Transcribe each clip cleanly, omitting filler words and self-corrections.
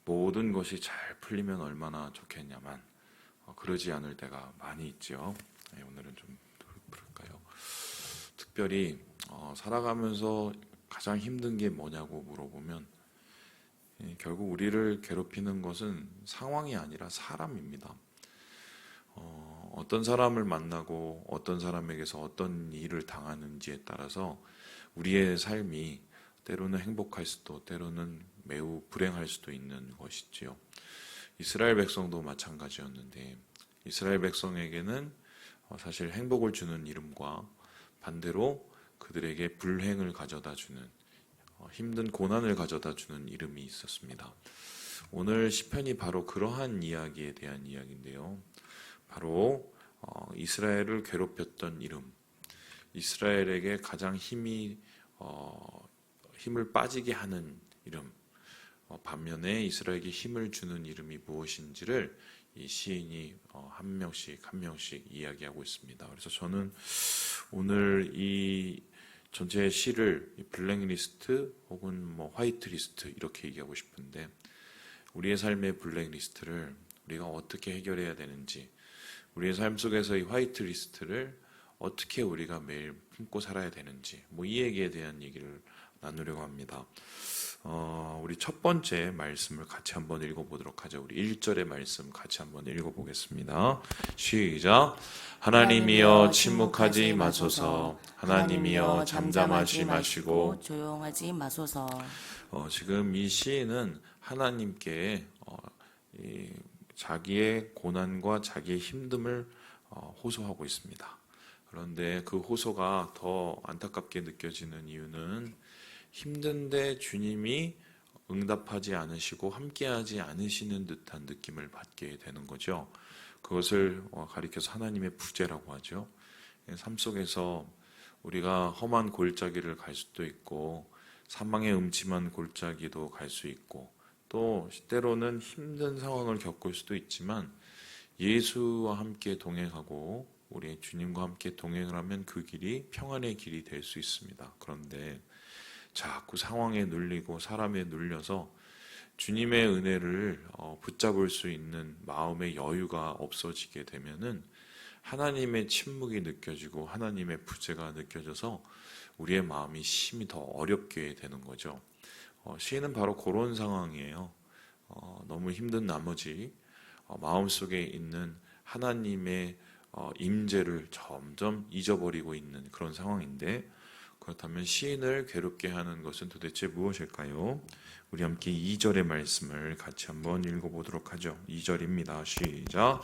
모든 것이 잘 풀리면 얼마나 좋겠냐만 그러지 않을 때가 많이 있죠. 오늘은 좀 그럴까요? 특별히 살아가면서 가장 힘든 게 뭐냐고 물어보면 결국 우리를 괴롭히는 것은 상황이 아니라 사람입니다. 어떤 사람을 만나고 어떤 사람에게서 어떤 일을 당하는지에 따라서 우리의 삶이 때로는 행복할 수도 때로는 매우 불행할 수도 있는 것이지요. 이스라엘 백성도 마찬가지였는데 이스라엘 백성에게는 사실 행복을 주는 이름과 반대로 그들에게 불행을 가져다 주는 힘든 고난을 가져다 주는 이름이 있었습니다. 오늘 시편이 바로 그러한 이야기에 대한 이야기인데요. 바로 이스라엘을 괴롭혔던 이름, 이스라엘에게 가장 힘을 빠지게 하는 이름, 반면에 이스라엘에게 힘을 주는 이름이 무엇인지를 이 시인이 한 명씩 이야기하고 있습니다. 그래서 저는 오늘 이 전체 시를 블랙리스트 혹은 화이트리스트 이렇게 얘기하고 싶은데 우리의 삶의 블랙리스트를 우리가 어떻게 해결해야 되는지, 우리의 삶 속에서 이 화이트리스트를 어떻게 우리가 매일 품고 살아야 되는지 이 얘기에 대한 얘기를 나누려고 합니다. 우리 첫 번째 말씀을 같이 한번 읽어보도록 하죠. 우리 1절의 말씀 같이 한번 읽어보겠습니다. 시작. 하나님이여 침묵하지 마소서. 하나님이여 잠잠하지 마시고 조용하지 마소서. 지금 이 시인은 하나님께 자기의 고난과 자기의 힘듦을 호소하고 있습니다. 그런데 그 호소가 더 안타깝게 느껴지는 이유는 힘든데 주님이 응답하지 않으시고 함께하지 않으시는 듯한 느낌을 받게 되는 거죠. 그것을 가리켜서 하나님의 부재라고 하죠. 삶 속에서 우리가 험한 골짜기를 갈 수도 있고 사망의 음침한 골짜기도 갈 수 있고 또 때로는 힘든 상황을 겪을 수도 있지만 예수와 함께 동행하고 우리 주님과 함께 동행을 하면 그 길이 평안의 길이 될 수 있습니다. 그런데 자꾸 상황에 눌리고 사람에 눌려서 주님의 은혜를 붙잡을 수 있는 마음의 여유가 없어지게 되면은 하나님의 침묵이 느껴지고 하나님의 부재가 느껴져서 우리의 마음이 심히 더 어렵게 되는 거죠. 시인은 바로 그런 상황이에요. 너무 힘든 나머지 마음속에 있는 하나님의 임재를 점점 잊어버리고 있는 그런 상황인데, 그렇다면 시인을 괴롭게 하는 것은 도대체 무엇일까요? 우리 함께 2절의 말씀을 같이 한번 읽어보도록 하죠. 2절입니다. 시작.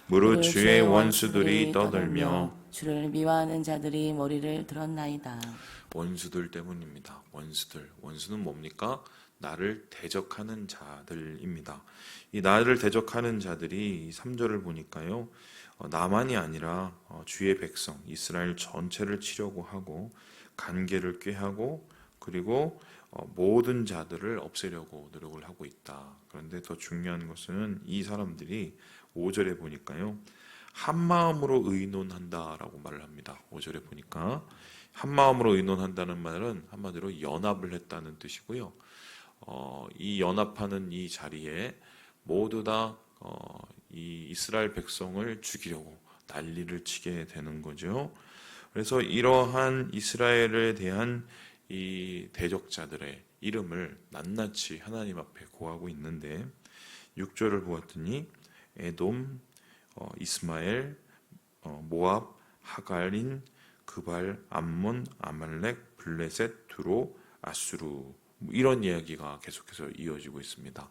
무릇 주의 원수들이 떠들며 주를 미워하는 자들이 머리를 들었나이다. 원수들 때문입니다. 원수는 뭡니까? 나를 대적하는 자들입니다. 이 나를 대적하는 자들이 3절을 보니까요, 나만이 아니라 주의 백성 이스라엘 전체를 치려고 하고 관계를 꾀하고 그리고 모든 자들을 없애려고 노력을 하고 있다. 그런데 더 중요한 것은 이 사람들이 5절에 보니까요, 한마음으로 의논한다라고 말을 합니다. 5절에 보니까 한마음으로 의논한다는 말은 한마디로 연합을 했다는 뜻이고요. 이 연합하는 이 자리에 모두 다 이 이스라엘 백성을 죽이려고 난리를 치게 되는 거죠. 그래서 이러한 이스라엘에 대한 이 대적자들의 이름을 낱낱이 하나님 앞에 고하고 있는데 6절을 보았더니 에돔, 이스마엘, 모압, 하갈린, 그발, 암몬, 아말렉, 블레셋, 두로, 아수르 이런 이야기가 계속해서 이어지고 있습니다.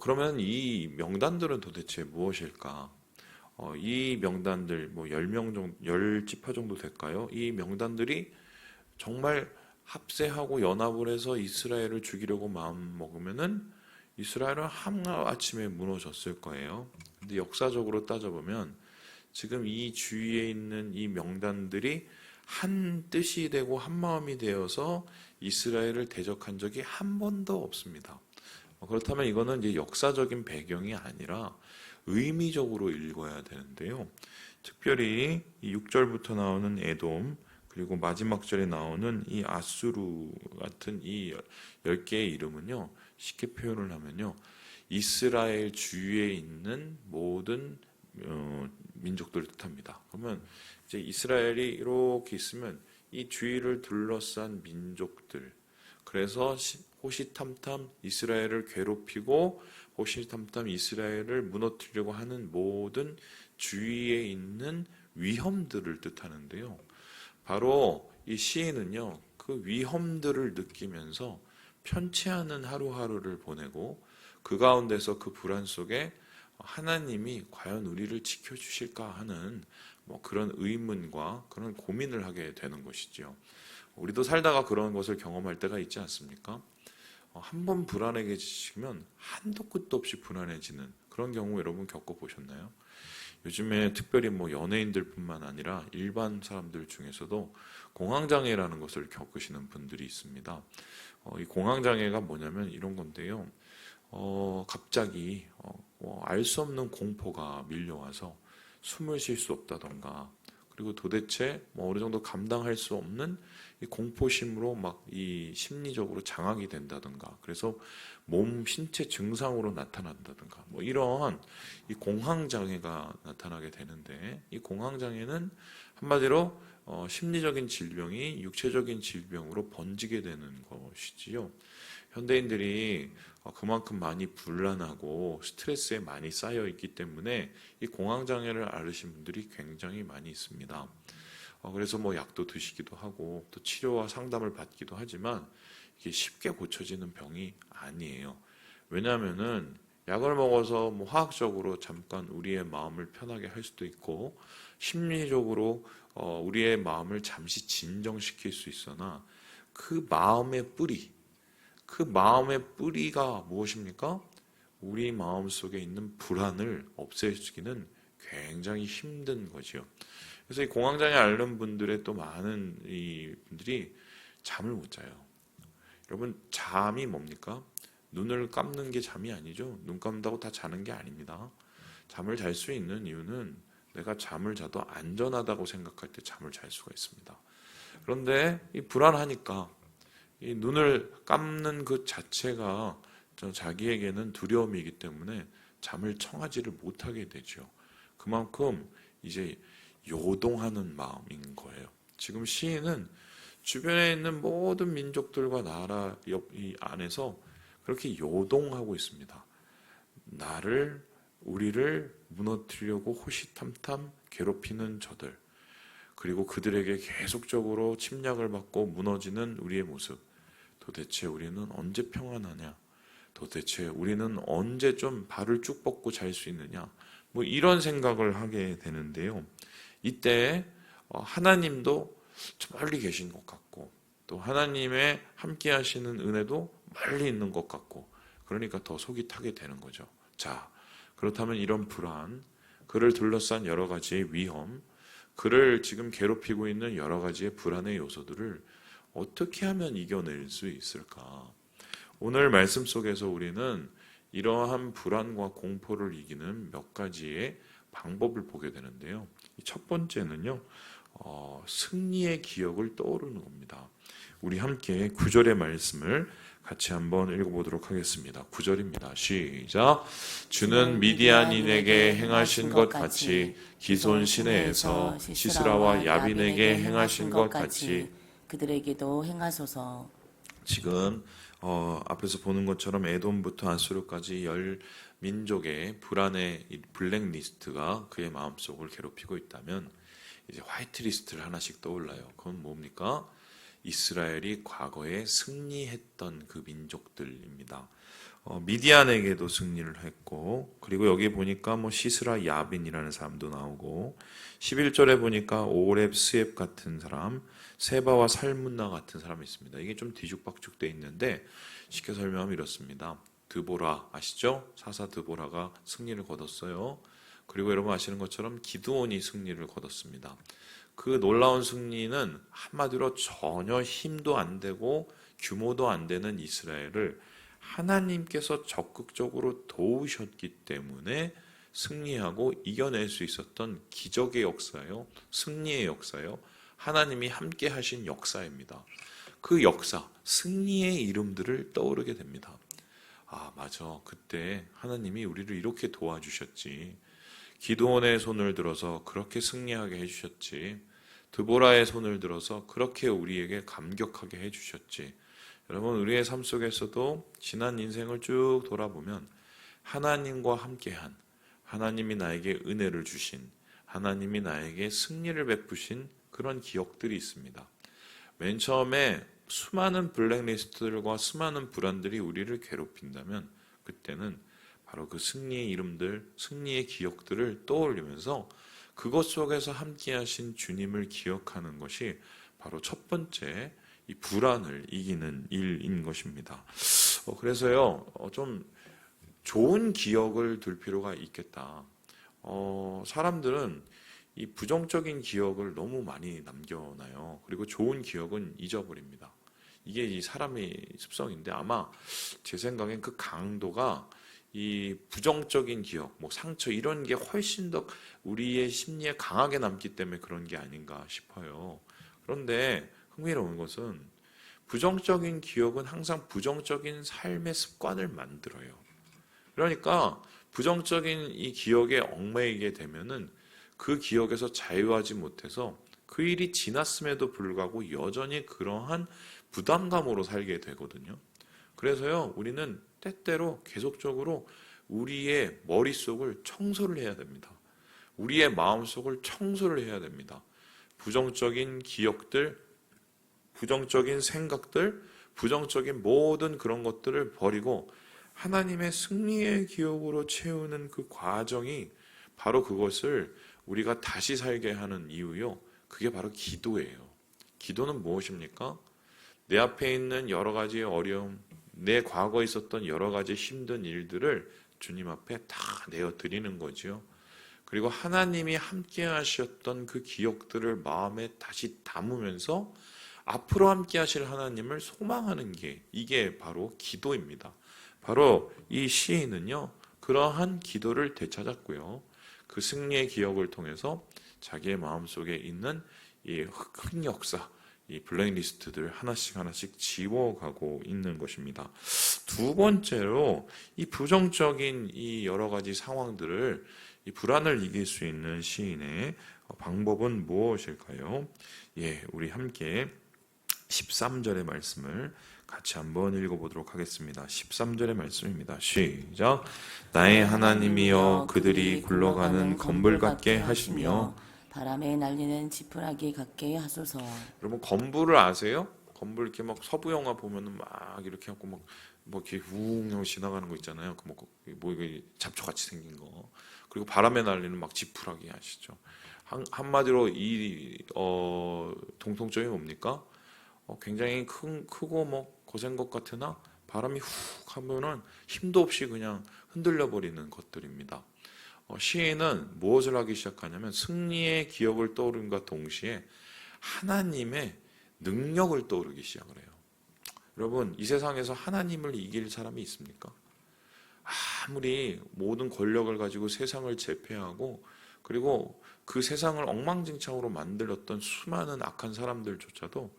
그러면 이 명단들은 도대체 무엇일까? 이 명단들 10명 정도, 10지파 정도 될까요? 이 명단들이 정말 합세하고 연합을 해서 이스라엘을 죽이려고 마음 먹으면은 이스라엘은 하루아침에 무너졌을 거예요. 근데 역사적으로 따져보면 지금 이 주위에 있는 이 명단들이 한 뜻이 되고 한 마음이 되어서 이스라엘을 대적한 적이 한 번도 없습니다. 그렇다면 이거는 이제 역사적인 배경이 아니라 의미적으로 읽어야 되는데요. 특별히 이 6절부터 나오는 에돔 그리고 마지막 절에 나오는 이 아수르 같은 이 10개의 이름은요, 쉽게 표현을 하면요, 이스라엘 주위에 있는 모든 민족들을 뜻합니다. 그러면 이제 이스라엘이 이렇게 있으면 이 주위를 둘러싼 민족들, 그래서 호시탐탐 이스라엘을 괴롭히고 호시탐탐 이스라엘을 무너뜨리려고 하는 모든 주위에 있는 위험들을 뜻하는데요. 바로 이 시인은요, 그 위험들을 느끼면서 편치 않은 하루하루를 보내고 그 가운데서 그 불안 속에 하나님이 과연 우리를 지켜주실까 하는 그런 의문과 그런 고민을 하게 되는 것이지요. 우리도 살다가 그런 것을 경험할 때가 있지 않습니까? 한 번 불안해지시면 한도 끝도 없이 불안해지는 그런 경우 여러분 겪어보셨나요? 요즘에 특별히 연예인들뿐만 아니라 일반 사람들 중에서도 공황장애라는 것을 겪으시는 분들이 있습니다. 이 공황장애가 뭐냐면 이런 건데요. 갑자기 알 수 없는 공포가 밀려와서 숨을 쉴 수 없다던가, 그리고 도대체 어느 정도 감당할 수 없는 이 공포심으로 막 이 심리적으로 장악이 된다던가, 그래서 신체 증상으로 나타난다던가, 이런 이 공황장애가 나타나게 되는데, 이 공황장애는 한마디로 심리적인 질병이 육체적인 질병으로 번지게 되는 것이지요. 현대인들이 그만큼 많이 불안하고 스트레스에 많이 쌓여 있기 때문에 이 공황장애를 앓으신 분들이 굉장히 많이 있습니다. 그래서 약도 드시기도 하고 또 치료와 상담을 받기도 하지만 이게 쉽게 고쳐지는 병이 아니에요. 왜냐하면은 약을 먹어서 화학적으로 잠깐 우리의 마음을 편하게 할 수도 있고 심리적으로 우리의 마음을 잠시 진정시킬 수 있으나 그 마음의 뿌리가 무엇입니까? 우리 마음 속에 있는 불안을 없애주기는 굉장히 힘든 거죠. 그래서 이 공황장애 앓는 분들의 또 많은 이 분들이 잠을 못 자요. 여러분, 잠이 뭡니까? 눈을 감는 게 잠이 아니죠. 눈 감다고 다 자는 게 아닙니다. 잠을 잘 수 있는 이유는 내가 잠을 자도 안전하다고 생각할 때 잠을 잘 수가 있습니다. 그런데 이 불안하니까 이 눈을 감는 그 자체가 자기에게는 두려움이기 때문에 잠을 청하지를 못하게 되죠. 그만큼 이제 요동하는 마음인 거예요. 지금 시인은 주변에 있는 모든 민족들과 나라 이 안에서 그렇게 요동하고 있습니다. 우리를 무너뜨리려고 호시탐탐 괴롭히는 저들, 그리고 그들에게 계속적으로 침략을 받고 무너지는 우리의 모습. 도대체 우리는 언제 평안하냐? 도대체 우리는 언제 좀 발을 쭉 뻗고 잘 수 있느냐? 이런 생각을 하게 되는데요. 이때 하나님도 저 멀리 계신 것 같고, 또 하나님의 함께 하시는 은혜도 멀리 있는 것 같고, 그러니까 더 속이 타게 되는 거죠. 자, 그렇다면 이런 불안, 그를 둘러싼 여러 가지의 위험, 그를 지금 괴롭히고 있는 여러 가지의 불안의 요소들을 어떻게 하면 이겨낼 수 있을까? 오늘 말씀 속에서 우리는 이러한 불안과 공포를 이기는 몇 가지의 방법을 보게 되는데요. 첫 번째는요, 승리의 기억을 떠오르는 겁니다. 우리 함께 9절의 말씀을 같이 한번 읽어보도록 하겠습니다. 9절입니다. 시작. 주는 미디안인에게 행하신 것 같이 기손 시내에서 시스라와 야빈에게 행하신 것 같이 그들에게도 행하소서. 지금 앞에서 보는 것처럼 에돔부터 아수르까지 10민족의 불안의 블랙리스트가 그의 마음속을 괴롭히고 있다면 이제 화이트리스트를 하나씩 떠올라요. 그건 뭡니까? 이스라엘이 과거에 승리했던 그 민족들입니다. 미디안에게도 승리를 했고, 그리고 여기 보니까 시스라 야빈이라는 사람도 나오고, 11절에 보니까 오렙 스엡 같은 사람, 세바와 살문나 같은 사람이 있습니다. 이게 좀 뒤죽박죽 돼 있는데 쉽게 설명하면 이렇습니다. 드보라 아시죠? 사사 드보라가 승리를 거뒀어요. 그리고 여러분 아시는 것처럼 기드온이 승리를 거뒀습니다. 그 놀라운 승리는 한마디로 전혀 힘도 안 되고 규모도 안 되는 이스라엘을 하나님께서 적극적으로 도우셨기 때문에 승리하고 이겨낼 수 있었던 기적의 역사예요. 승리의 역사예요. 하나님이 함께 하신 역사입니다. 그 역사, 승리의 이름들을 떠오르게 됩니다. 아, 맞아. 그때 하나님이 우리를 이렇게 도와주셨지. 기드온의 손을 들어서 그렇게 승리하게 해주셨지. 드보라의 손을 들어서 그렇게 우리에게 감격하게 해주셨지. 여러분, 우리의 삶 속에서도 지난 인생을 쭉 돌아보면 하나님과 함께한, 하나님이 나에게 은혜를 주신, 하나님이 나에게 승리를 베푸신 그런 기억들이 있습니다. 맨 처음에 수많은 블랙리스트들과 수많은 불안들이 우리를 괴롭힌다면 그때는 바로 그 승리의 이름들, 승리의 기억들을 떠올리면서 그것 속에서 함께 하신 주님을 기억하는 것이 바로 첫 번째 이 불안을 이기는 일인 것입니다. 그래서요, 좀 좋은 기억을 둘 필요가 있겠다. 사람들은 이 부정적인 기억을 너무 많이 남겨놔요. 그리고 좋은 기억은 잊어버립니다. 이게 이 사람의 습성인데 아마 제 생각엔 그 강도가 이 부정적인 기억, 뭐 상처 이런 게 훨씬 더 우리의 심리에 강하게 남기 때문에 그런 게 아닌가 싶어요. 그런데 흥미로운 것은 부정적인 기억은 항상 부정적인 삶의 습관을 만들어요. 그러니까 부정적인 이 기억에 얽매이게 되면은 그 기억에서 자유하지 못해서 그 일이 지났음에도 불구하고 여전히 그러한 부담감으로 살게 되거든요. 그래서요, 우리는 때때로 계속적으로 우리의 머릿속을 청소를 해야 됩니다. 우리의 마음속을 청소를 해야 됩니다. 부정적인 기억들, 부정적인 생각들, 부정적인 모든 그런 것들을 버리고 하나님의 승리의 기억으로 채우는 그 과정이 바로 그것을 우리가 다시 살게 하는 이유요. 그게 바로 기도예요. 기도는 무엇입니까? 내 앞에 있는 여러 가지 어려움, 내 과거에 있었던 여러 가지 힘든 일들을 주님 앞에 다 내어드리는 거죠. 그리고 하나님이 함께 하셨던 그 기억들을 마음에 다시 담으면서 앞으로 함께 하실 하나님을 소망하는 게 이게 바로 기도입니다. 바로 이 시인은요, 그러한 기도를 되찾았고요. 그 승리의 기억을 통해서 자기의 마음속에 있는 이 흑역사, 이 블랙리스트들 하나씩 지워가고 있는 것입니다. 두 번째로 이 부정적인 이 여러 가지 상황들을 이 불안을 이길 수 있는 시인의 방법은 무엇일까요? 예, 우리 함께 13절의 말씀을 같이 한번 읽어보도록 하겠습니다. 13절의 말씀입니다. 시작. 나의 하나님이여 그들이 굴러가는 건물 같게 하시며 바람에 날리는 지푸라기 같게 하소서. 여러분 건불을 아세요? 건불 이렇게 막 서부 영화 보면은 막 이렇게 하고 막 뭐 이렇게 우웅 지나가는 거 있잖아요. 뭐 이게 잡초같이 생긴 거. 그리고 바람에 날리는 막 지푸라기 아시죠? 한마디로 이 동통점이 뭡니까? 굉장히 크고 뭐 거센 것 같으나 바람이 훅 하면은 힘도 없이 그냥 흔들려 버리는 것들입니다. 시인은 무엇을 하기 시작하냐면 승리의 기억을 떠오른과 동시에 하나님의 능력을 떠오르기 시작을 해요. 여러분, 이 세상에서 하나님을 이길 사람이 있습니까? 아무리 모든 권력을 가지고 세상을 제패하고 그리고 그 세상을 엉망진창으로 만들었던 수많은 악한 사람들조차도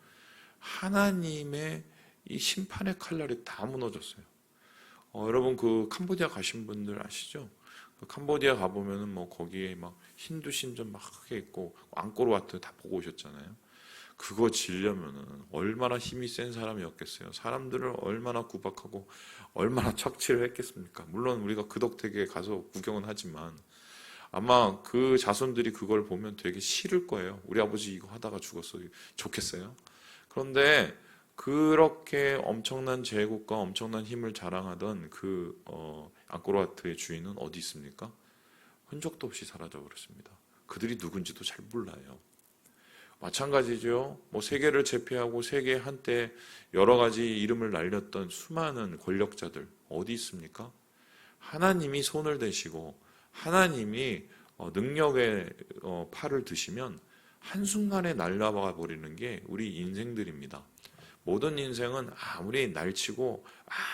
하나님의 이 심판의 칼날이 다 무너졌어요. 여러분 그 캄보디아 가신 분들 아시죠? 캄보디아 가보면은 뭐 거기에 막 힌두 신전 막 크게 있고 앙코르와트 다 보고 오셨잖아요. 그거 지려면은 얼마나 힘이 센 사람이었겠어요. 사람들을 얼마나 구박하고 얼마나 착취를 했겠습니까? 물론 우리가 그 덕택에 가서 구경은 하지만 아마 그 자손들이 그걸 보면 되게 싫을 거예요. 우리 아버지 이거 하다가 죽었어. 좋겠어요? 그런데 그렇게 엄청난 제국과 엄청난 힘을 자랑하던 그 앙코르와트의 주인은 어디 있습니까? 흔적도 없이 사라져 버렸습니다. 그들이 누군지도 잘 몰라요. 마찬가지죠. 뭐 세계를 제패하고 세계 한때 여러 가지 이름을 날렸던 수많은 권력자들 어디 있습니까? 하나님이 손을 대시고 하나님이 능력의 팔을 드시면 한순간에 날아가 버리는 게 우리 인생들입니다. 모든 인생은 아무리 날치고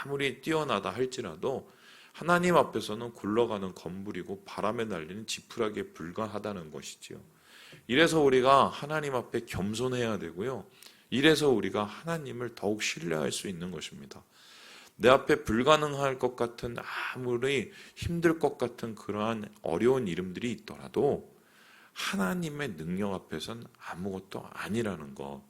아무리 뛰어나다 할지라도 하나님 앞에서는 굴러가는 건물이고 바람에 날리는 지푸라기에 불과하다는 것이지요. 이래서 우리가 하나님 앞에 겸손해야 되고요. 이래서 우리가 하나님을 더욱 신뢰할 수 있는 것입니다. 내 앞에 불가능할 것 같은, 아무리 힘들 것 같은 그러한 어려운 이름들이 있더라도 하나님의 능력 앞에선 아무것도 아니라는 것.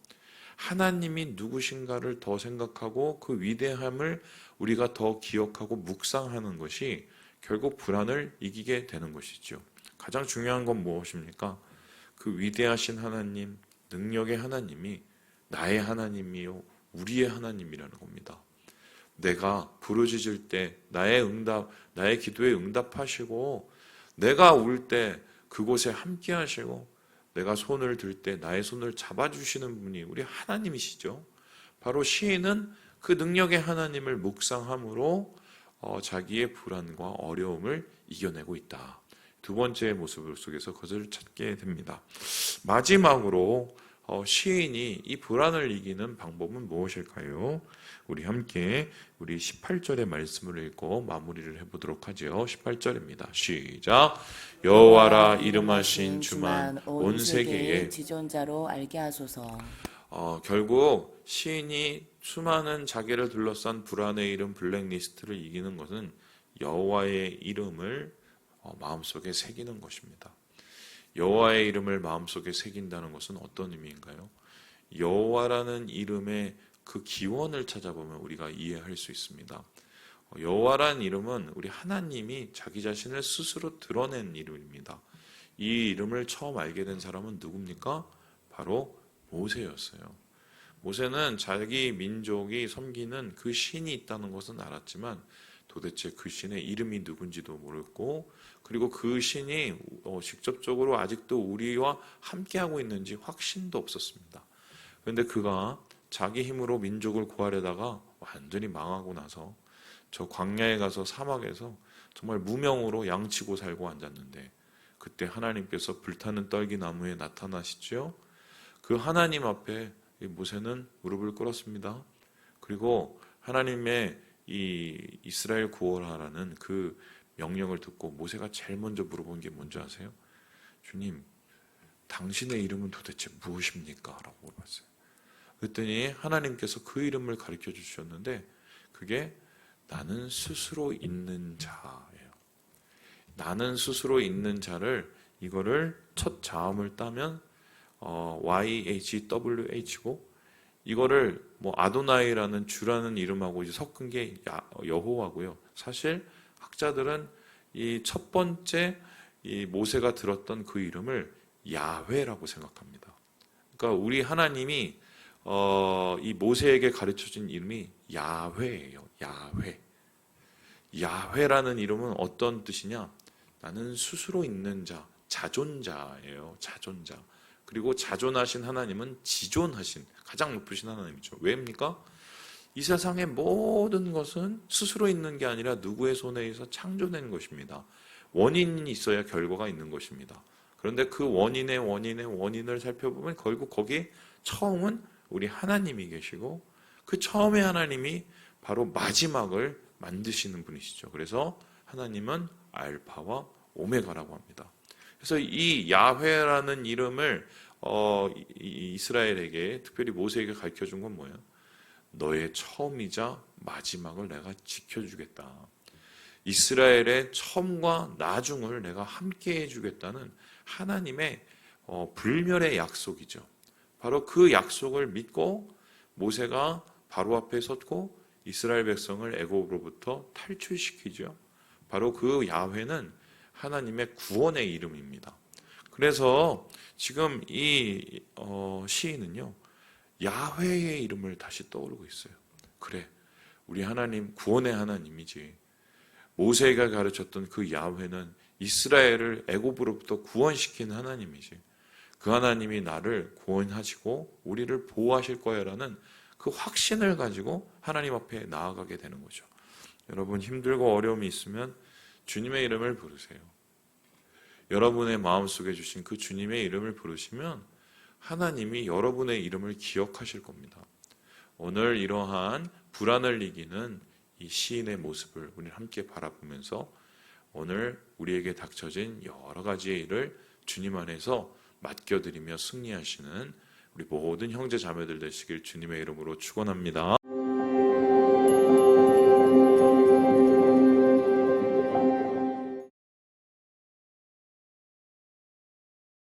하나님이 누구신가를 더 생각하고 그 위대함을 우리가 더 기억하고 묵상하는 것이 결국 불안을 이기게 되는 것이죠. 가장 중요한 건 무엇입니까? 그 위대하신 하나님, 능력의 하나님이 나의 하나님이요, 우리의 하나님이라는 겁니다. 내가 부르짖을 때 나의 기도에 응답하시고, 내가 울 때 그곳에 함께 하시고, 내가 손을 들 때 나의 손을 잡아주시는 분이 우리 하나님이시죠. 바로 시인은 그 능력의 하나님을 묵상함으로 자기의 불안과 어려움을 이겨내고 있다. 두 번째 모습 속에서 그것을 찾게 됩니다. 마지막으로 시인이 이 불안을 이기는 방법은 무엇일까요? 우리 함께 우리 18절의 말씀을 읽고 마무리를 해보도록 하죠. 18절입니다. 시작. 여호와라 이름하신 주만 온 세계에 지존자로 알게 하소서. 결국 시인이 수많은 자기를 둘러싼 불안의 이름 블랙리스트를 이기는 것은 여호와의 이름을 마음속에 새기는 것입니다. 여호와의 이름을 마음속에 새긴다는 것은 어떤 의미인가요? 여호와라는 이름의 그 기원을 찾아보면 우리가 이해할 수 있습니다. 여호와라는 이름은 우리 하나님이 자기 자신을 스스로 드러낸 이름입니다. 이 이름을 처음 알게 된 사람은 누굽니까? 바로 모세였어요. 모세는 자기 민족이 섬기는 그 신이 있다는 것은 알았지만 도대체 그 신의 이름이 누군지도 모르고, 그리고 그 신이 직접적으로 아직도 우리와 함께하고 있는지 확신도 없었습니다. 그런데 그가 자기 힘으로 민족을 구하려다가 완전히 망하고 나서 저 광야에 가서 사막에서 정말 무명으로 양치고 살고 앉았는데, 그때 하나님께서 불타는 떨기나무에 나타나시죠. 그 하나님 앞에 모세는 무릎을 꿇었습니다. 그리고 하나님의 이 이스라엘 구원하라는 그 명령을 듣고 모세가 제일 먼저 물어본 게 뭔지 아세요? 주님, 당신의 이름은 도대체 무엇입니까? 라고 물어봤어요. 그랬더니 하나님께서 그 이름을 가르쳐 주셨는데, 그게 나는 스스로 있는 자예요. 나는 스스로 있는 자를, 이거를 첫 자음을 따면 YHWH고, 이거를 아도나이라는 주라는 이름하고 이제 섞은 게 여호와고요. 사실 학자들은 이 첫 번째 이 모세가 들었던 그 이름을 야훼라고 생각합니다. 그러니까 우리 하나님이 이 모세에게 가르쳐준 이름이 야훼예요. 야훼. 야훼라는 이름은 어떤 뜻이냐? 나는 스스로 있는 자, 자존자예요. 자존자. 그리고 자존하신 하나님은 지존하신, 가장 높으신 하나님이죠. 왜입니까? 이 세상의 모든 것은 스스로 있는 게 아니라 누구의 손에 의해서 창조된 것입니다. 원인이 있어야 결과가 있는 것입니다. 그런데 그 원인을 살펴보면 결국 거기 처음은 우리 하나님이 계시고, 그 처음의 하나님이 바로 마지막을 만드시는 분이시죠. 그래서 하나님은 알파와 오메가라고 합니다. 그래서 이 야훼라는 이름을 이스라엘에게, 특별히 모세에게 가르쳐준 건 뭐예요? 너의 처음이자 마지막을 내가 지켜주겠다. 이스라엘의 처음과 나중을 내가 함께 해주겠다는 하나님의 불멸의 약속이죠. 바로 그 약속을 믿고 모세가 바로 앞에 섰고 이스라엘 백성을 애굽으로부터 탈출시키죠. 바로 그 야훼는 하나님의 구원의 이름입니다. 그래서 지금 이 시인은요, 야훼의 이름을 다시 떠오르고 있어요. 그래, 우리 하나님 구원의 하나님이지. 모세가 가르쳤던 그 야훼는 이스라엘을 애굽으로부터 구원시키는 하나님이지. 그 하나님이 나를 구원하시고 우리를 보호하실 거야라는 그 확신을 가지고 하나님 앞에 나아가게 되는 거죠. 여러분, 힘들고 어려움이 있으면 주님의 이름을 부르세요. 여러분의 마음속에 주신 그 주님의 이름을 부르시면 하나님이 여러분의 이름을 기억하실 겁니다. 오늘 이러한 불안을 이기는 이 시인의 모습을 우리 함께 바라보면서 오늘 우리에게 닥쳐진 여러 가지의 일을 주님 안에서 맡겨드리며 승리하시는 우리 모든 형제 자매들 되시길 주님의 이름으로 축원합니다.